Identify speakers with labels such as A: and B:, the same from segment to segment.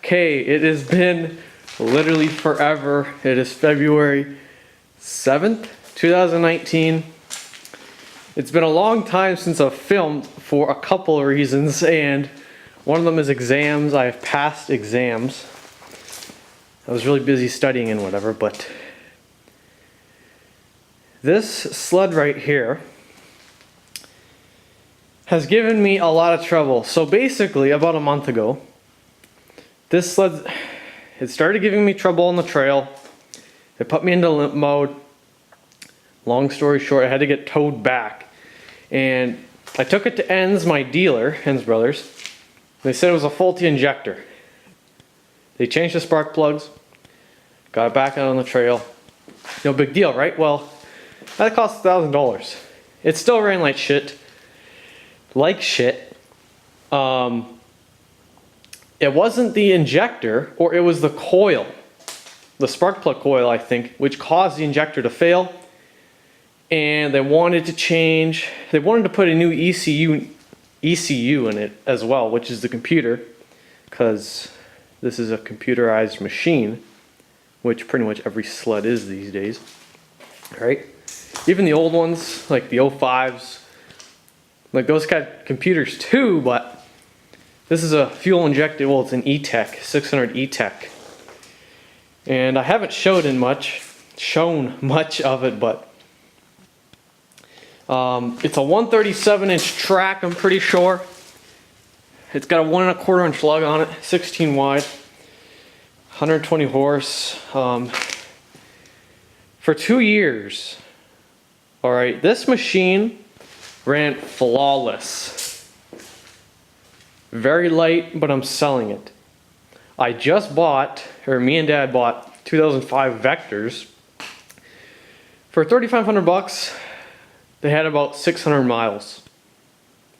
A: Okay, it has been literally forever. It is February 7th, 2019. It's been a long time since I've filmed for a couple of reasons, and one of them is exams. I have passed exams. I was really busy studying and whatever, but this sled right here has given me a lot of trouble. So basically, about a month ago, this sled, it started giving me trouble on the trail. It put me into limp mode. Long story short, I had to get towed back. And I took it to Enns, my dealer, Enns Brothers. They said it was a faulty injector. They changed the spark plugs, got it back out on the trail. No big deal, right? Well, that cost $1,000. It still ran like shit. It wasn't the injector, or it was the coil, the spark plug coil, I think, which caused the injector to fail. And they wanted to change, they wanted to put a new ECU in it as well, which is the computer, because this is a computerized machine, which pretty much every sled is these days, right? Even the old ones, like the 05s, like those got computers too, but this is a fuel injected, well, it's an E-Tech, 600 E-Tech. And I haven't shown much of it, but it's a 137-inch track, I'm pretty sure. It's got a 1 1/4 inch lug on it, 16 wide, 120 horse. For 2 years, all right, this machine ran flawless. Very light, but I'm selling it. I just bought, or me and Dad bought 2005 Vectors for 3,500 bucks. They had about 600 miles.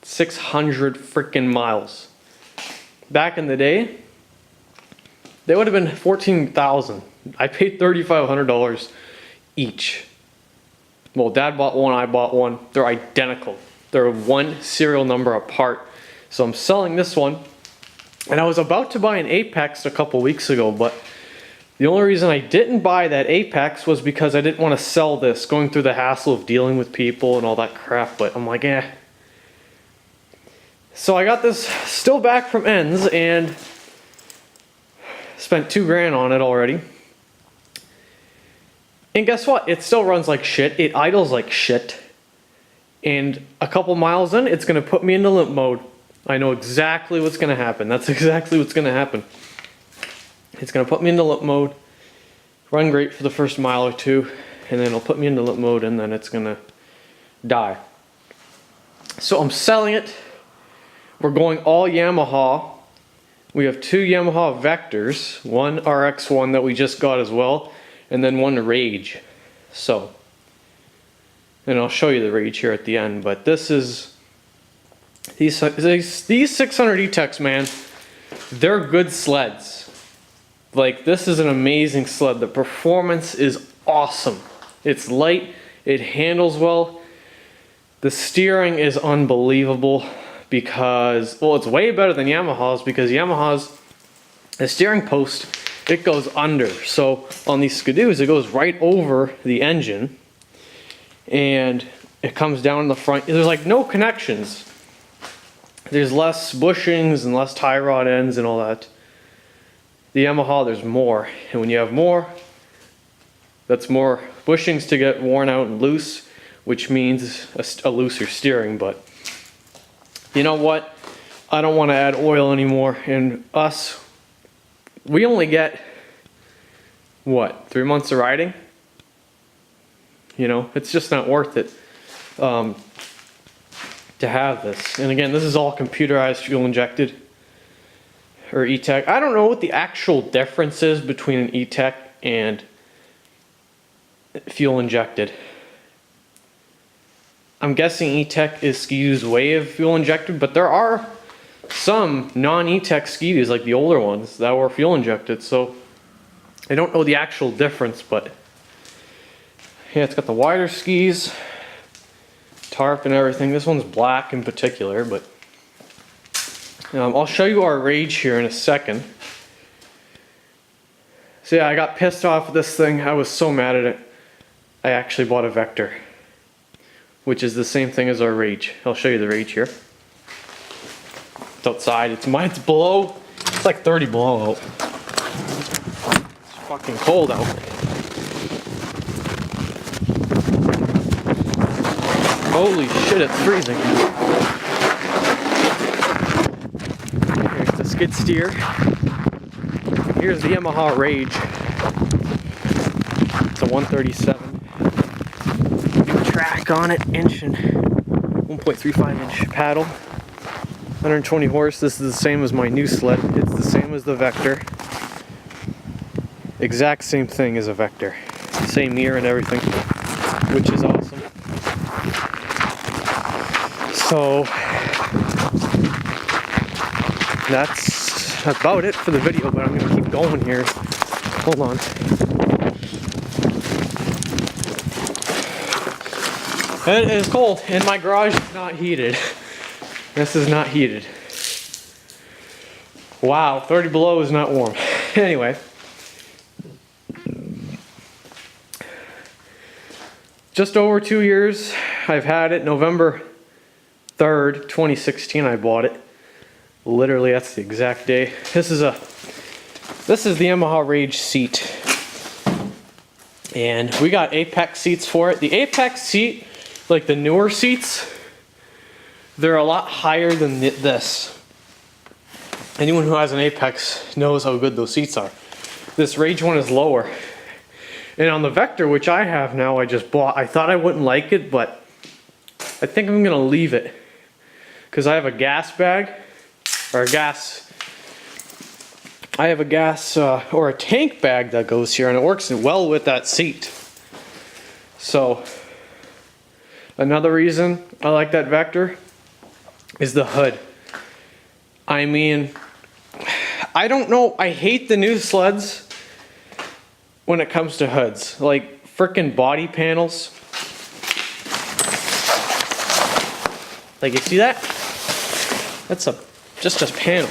A: 600 freaking miles. Back in the day, they would have been 14,000. I paid $3,500 each. Well, Dad bought one, I bought one. They're identical. They're one serial number apart. So I'm selling this one. And I was about to buy an Apex a couple weeks ago, but the only reason I didn't buy that Apex was because I didn't want to sell this, going through the hassle of dealing with people and all that crap, but I'm like, eh. So I got this still back from Enns and spent $2,000 on it already. And guess what? It still runs like shit. It idles like shit. And a couple miles in, it's going to put me into limp mode. I know exactly what's going to happen. That's exactly what's going to happen. It's going to put me into limp mode, run great for the first mile or two, and then it'll put me into limp mode, and then it's going to die. So I'm selling it. We're going all Yamaha. We have 2 Yamaha Vectors, one RX1 that we just got as well, and then one Rage. So, and I'll show you the Rage here at the end, but this is, these 600 E-Techs, man, they're good sleds. Like, this is an amazing sled. The performance is awesome. It's light, it handles well. The steering is unbelievable because, well, it's way better than Yamaha's, because Yamaha's, the steering post, it goes under. So on these Skidoos, it goes right over the engine and it comes down in the front. There's like no connections. There's less bushings and less tie rod ends and all that. The Yamaha, there's more. And when you have more, that's more bushings to get worn out and loose, which means a looser steering. But you know what? I don't want to add oil anymore. And us, we only get, what, 3 months of riding? You know, it's just not worth it to have this. And again, this is all computerized, fuel injected, or E-Tech. I don't know what the actual difference is between an E-Tech and fuel injected. I'm guessing E-Tech is Ski-Doo's way of fuel injected, but there are some non-E-Tech Ski-Doos, like the older ones, that were fuel injected. So I don't know the actual difference, but yeah, it's got the wider skis, tarp and everything. This one's black in particular, but I'll show you our Rage here in a second. So yeah, I got pissed off with this thing. I was so mad at it. I actually bought a Vector, which is the same thing as our Rage. I'll show you the Rage here. It's outside. Mine's below. It's like 30 below out. It's fucking cold out. Holy shit, it's freezing. Here's the skid steer. Here's the Yamaha Rage. It's a 137. New track on it, inch and 1.35 inch paddle. 120 horse. This is the same as my new sled. It's the same as the Vector. Exact same thing as a Vector. Same year and everything, which is awesome. So that's about it for the video, but I'm gonna keep going here. Hold on. It is cold, and my garage is not heated. This is not heated. Wow, 30 below is not warm. Anyway. Just over 2 years I've had it. November 3rd, 2016 I bought it. Literally, that's the exact day. This is the Yamaha Rage seat. And we got Apex seats for it. The Apex seat, like the newer seats, they're a lot higher than this. Anyone who has an Apex knows how good those seats are. This Rage one is lower. And on the Vector, which I have now, I just bought, I thought I wouldn't like it, but I think I'm gonna leave it. Because I have a gas bag, or I have a gas, or a tank bag that goes here, and it works well with that seat. So, another reason I like that Vector is the hood. I mean, I don't know, I hate the new sleds when it comes to hoods. Like, frickin' body panels. Like, you see that? That's just a panel.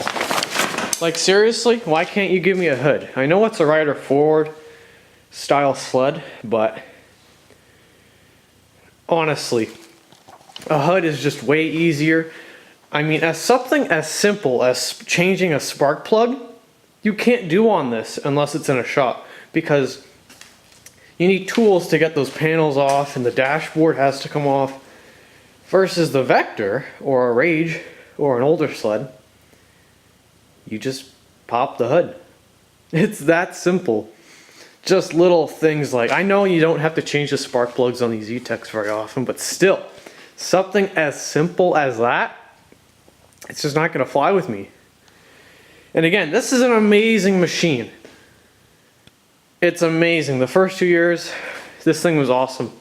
A: Like, seriously, why can't you give me a hood? I know it's a Rider Forward style sled, but honestly, a hood is just way easier. I mean, as something as simple as changing a spark plug, you can't do on this unless it's in a shop, because you need tools to get those panels off, and the dashboard has to come off. Versus the Vector, or a Rage, or an older sled, you just pop the hood. It's that simple. Just little things like, I know you don't have to change the spark plugs on these E-Techs very often, but still, something as simple as that, it's just not gonna fly with me. And again, this is an amazing machine. It's amazing. The first 2 years, this thing was awesome.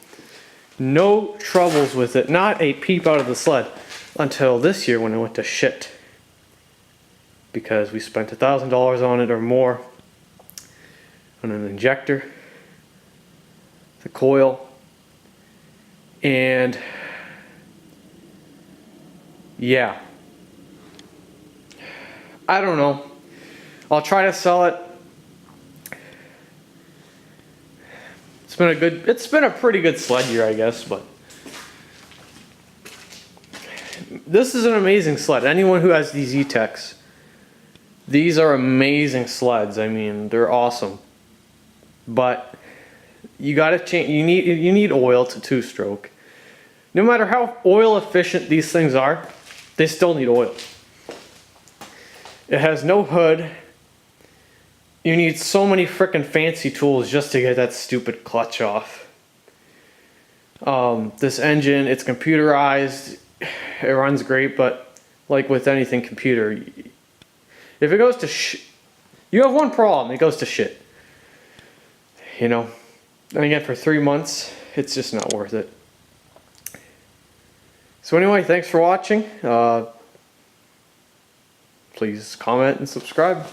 A: No troubles with it. Not a peep out of the sled. Until this year when it went to shit. Because we spent $1,000 on it or more. On an injector. The coil. And yeah. I don't know. I'll try to sell it. It's been a pretty good sled year, I guess, but this is an amazing sled. Anyone who has these E-Techs, these are amazing sleds. I mean, they're awesome. But you gotta change. You need oil to two-stroke. No matter how oil efficient these things are, they still need oil. It has no hood. You need so many frickin' fancy tools just to get that stupid clutch off. This engine, it's computerized. It runs great, but like with anything computer, if it goes to shit, you have one problem, it goes to shit. You know? And again, for 3 months, it's just not worth it. So anyway, thanks for watching. Please comment and subscribe.